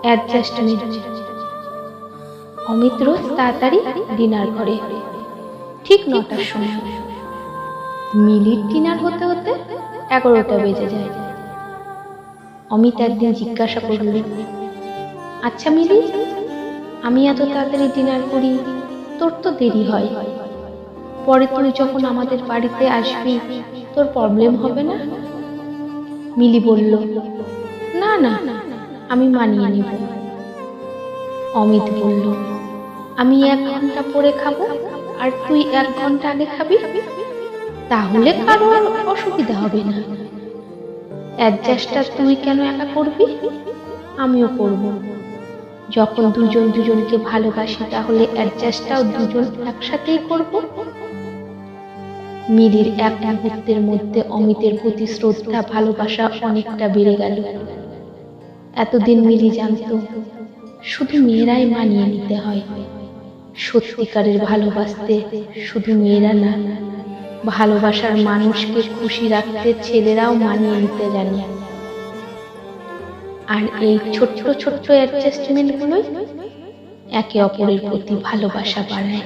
Adjustment. Amit রোজ তাড়াতাড়ি dinner করে, ঠিক 9টার সময়। মিলির ডিনার হতে হতে 11টা বেজে যায়। অমিত একদিন জিজ্ঞাসা করল, আচ্ছা মিলি, আমি এত তাড়াতাড়ি ডিনার করি, তোর তো দেরি হয়, পরে তুই যখন আমাদের বাড়িতে আসবি তোর প্রবলেম হবে না? মিলি বলল, না না, আমি মানিয়ে নিব। অমিত বলল, আমি 1 ঘন্টা পরে খাবো আর তুই 1 ঘন্টা আগে খাবি, তাহলে কারো আর অসুবিধা হবে না। অ্যাডজাস্টটা তুই কেন একা করবি? আমিও করব। যখন দুজন দুজনকে ভালোবাসি তাহলে অ্যাডজাস্টটাও দুজন একসাথেই করব। মিলির এক মুহূর্তের মধ্যে অমিতের প্রতি শ্রদ্ধা ভালোবাসা অনেকটা বেড়ে গেল। এতদিন মিলি জানত শুধু মেয়েরাই মানিয়ে নিতে হয়। সত্যিকারের ভালোবাসতে শুধু মেয়েরা না, ভালোবাসার মানুষকে খুশি রাখতে ছেলেরাও মানিয়ে নিতে জানে। আর এই ছোট্ট ছোট্ট অ্যাডজাস্টমেন্টগুলোই একে অপরের প্রতি ভালোবাসা বাড়ায়।